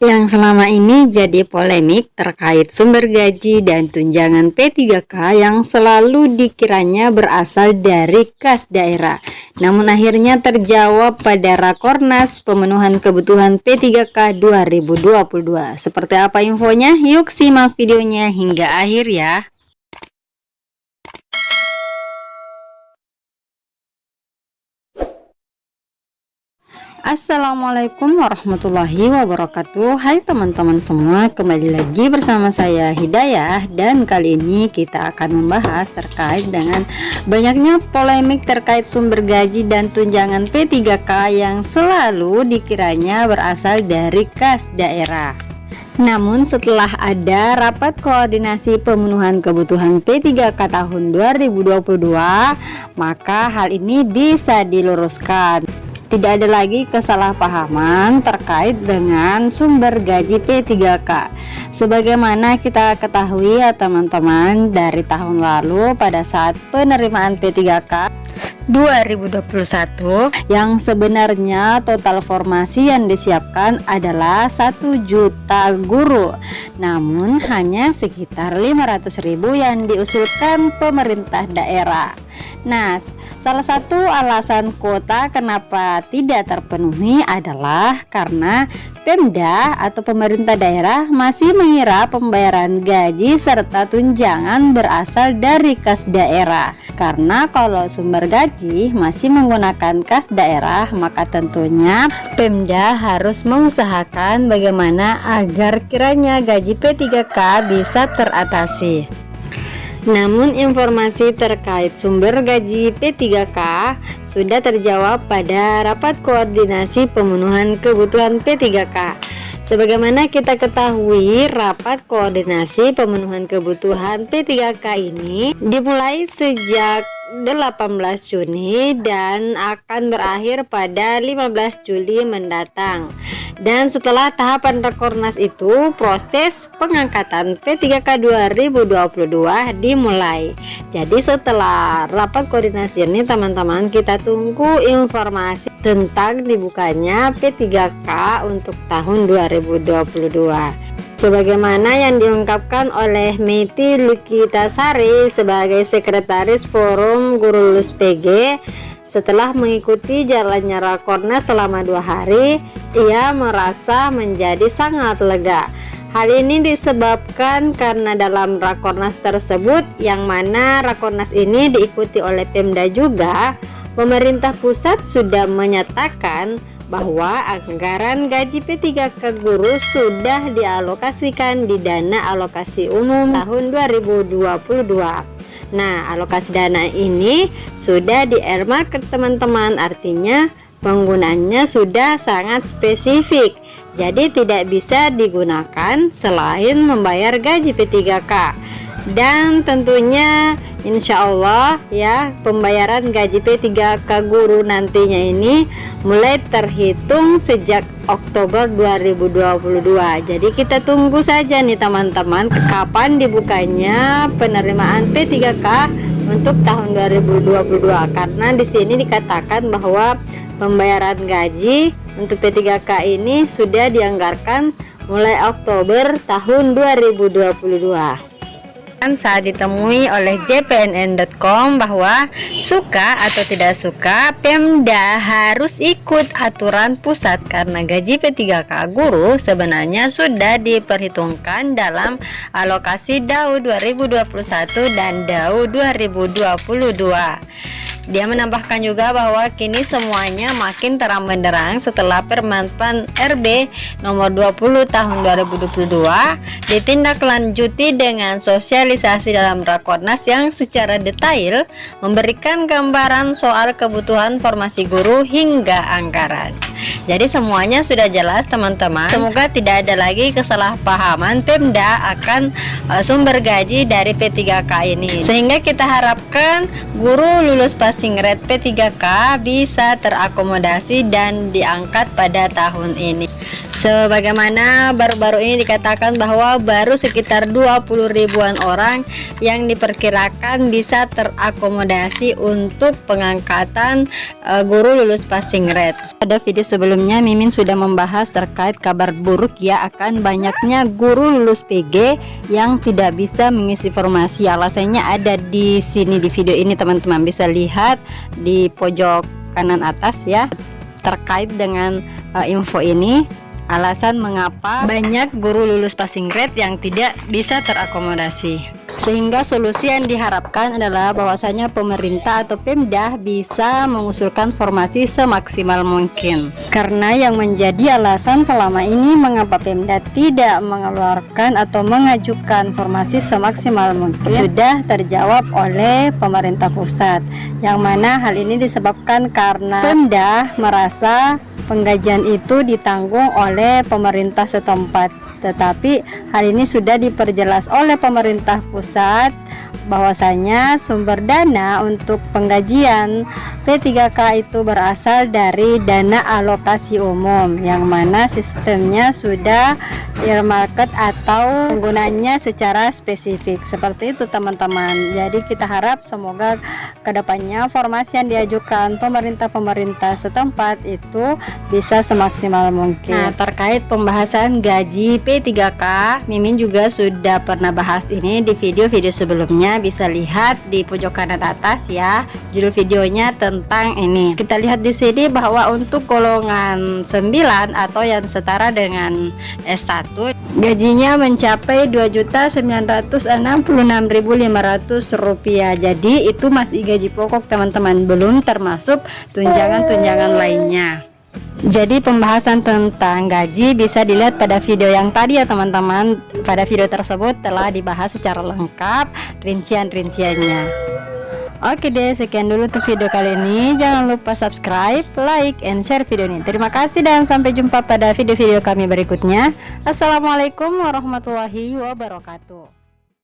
Yang selama ini jadi polemik terkait sumber gaji dan tunjangan P3K yang selalu dikiranya berasal dari kas daerah. Namun akhirnya terjawab pada Rakornas pemenuhan kebutuhan P3K 2022. Seperti apa infonya? Yuk simak videonya hingga akhir ya. Assalamualaikum warahmatullahi wabarakatuh. Hai teman-teman semua, kembali lagi bersama saya Hidayah. Dan kali ini kita akan membahas terkait dengan banyaknya polemik terkait sumber gaji dan tunjangan P3K yang selalu dikiranya berasal dari kas daerah. Namun setelah ada rapat koordinasi pemenuhan kebutuhan P3K tahun 2022, maka hal ini bisa diluruskan. Tidak ada lagi kesalahpahaman terkait dengan sumber gaji P3K. Sebagaimana kita ketahui ya teman-teman, dari tahun lalu pada saat penerimaan P3K 2021 yang sebenarnya total formasi yang disiapkan adalah 1 juta guru, namun hanya sekitar 500.000 yang diusulkan pemerintah daerah. Nah, salah satu alasan kuota kenapa tidak terpenuhi adalah karena Pemda atau pemerintah daerah masih mengira pembayaran gaji serta tunjangan berasal dari kas daerah. Karena kalau sumber gaji masih menggunakan kas daerah, maka tentunya Pemda harus mengusahakan bagaimana agar kiranya gaji P3K bisa teratasi. Namun informasi terkait sumber gaji P3K sudah terjawab pada rapat koordinasi pemenuhan kebutuhan P3K. Sebagaimana kita ketahui, rapat koordinasi pemenuhan kebutuhan P3K ini dimulai sejak 18 Juni dan akan berakhir pada 15 Juli mendatang. Dan setelah tahapan Rakornas itu, proses pengangkatan P3K 2022 dimulai. Jadi setelah rapat koordinasi ini teman-teman, kita tunggu informasi tentang dibukanya P3K untuk tahun 2022. Sebagaimana yang diungkapkan oleh Meti Lukitasari sebagai Sekretaris Forum Guru Lulus PG, setelah mengikuti jalannya Rakornas selama 2 hari, ia merasa menjadi sangat lega. Hal ini disebabkan karena dalam Rakornas tersebut, yang mana Rakornas ini diikuti oleh Pemda juga, pemerintah pusat sudah menyatakan bahwa anggaran gaji P3K guru sudah dialokasikan di dana alokasi umum tahun 2022. Nah, alokasi dana ini sudah di-earmark teman-teman, artinya penggunaannya sudah sangat spesifik. Jadi tidak bisa digunakan selain membayar gaji P3K. Dan tentunya insya Allah ya, pembayaran gaji P3K guru nantinya ini mulai terhitung sejak Oktober 2022. Jadi kita tunggu saja nih teman-teman, kapan dibukanya penerimaan P3K untuk tahun 2022, karena di sini dikatakan bahwa pembayaran gaji untuk P3K ini sudah dianggarkan mulai Oktober tahun 2022. Saat ditemui oleh jpnn.com bahwa suka atau tidak suka, Pemda harus ikut aturan pusat karena gaji P3K guru sebenarnya sudah diperhitungkan dalam alokasi DAU 2021 dan DAU 2022. Dia menambahkan juga bahwa kini semuanya makin terang benderang setelah Permenpan RB nomor 20 tahun 2022 ditindaklanjuti dengan sosialisasi dalam Rakornas yang secara detail memberikan gambaran soal kebutuhan formasi guru hingga anggaran. Jadi semuanya sudah jelas teman-teman. Semoga tidak ada lagi kesalahpahaman Pemda akan sumber gaji dari P3K ini, sehingga kita harapkan guru lulus passing rate P3K bisa terakomodasi dan diangkat pada tahun ini. Sebagaimana baru-baru ini dikatakan bahwa baru sekitar 20 ribuan orang yang diperkirakan bisa terakomodasi untuk pengangkatan guru lulus passing rate. Pada video sebelumnya Mimin sudah membahas terkait kabar buruk ya akan banyaknya guru lulus PG yang tidak bisa mengisi formasi. Alasannya ada di sini di video ini, teman-teman bisa lihat di pojok kanan atas ya. Terkait dengan info ini, alasan mengapa banyak guru lulus passing rate yang tidak bisa terakomodasi. Sehingga solusi yang diharapkan adalah bahwasanya pemerintah atau Pemda bisa mengusulkan formasi semaksimal mungkin. Karena yang menjadi alasan selama ini mengapa Pemda tidak mengeluarkan atau mengajukan formasi semaksimal mungkin sudah terjawab oleh pemerintah pusat. Yang mana hal ini disebabkan karena Pemda merasa penggajian itu ditanggung oleh pemerintah setempat, tetapi hal ini sudah diperjelas oleh pemerintah pusat bahwasanya sumber dana untuk penggajian P3K itu berasal dari dana alokasi umum, yang mana sistemnya sudah earmarket atau penggunaannya secara spesifik. Seperti itu teman-teman. Jadi kita harap semoga kedepannya formasi yang diajukan pemerintah setempat itu bisa semaksimal mungkin. Nah, terkait pembahasan gaji P3K, Mimin juga sudah pernah bahas ini di video-video sebelumnya, bisa lihat di pojok kanan atas ya. Judul videonya tentang ini. Kita lihat di sini bahwa untuk golongan 9 atau yang setara dengan S1 gajinya mencapai Rp2.966.500. Jadi itu masih gaji pokok teman-teman, belum termasuk tunjangan-tunjangan lainnya. Jadi pembahasan tentang gaji bisa dilihat pada video yang tadi ya teman-teman. Pada video tersebut telah dibahas secara lengkap rincian-rinciannya. Oke deh, sekian dulu untuk video kali ini. Jangan lupa subscribe, like, and share video ini. Terima kasih dan sampai jumpa pada video-video kami berikutnya. Assalamualaikum warahmatullahi wabarakatuh.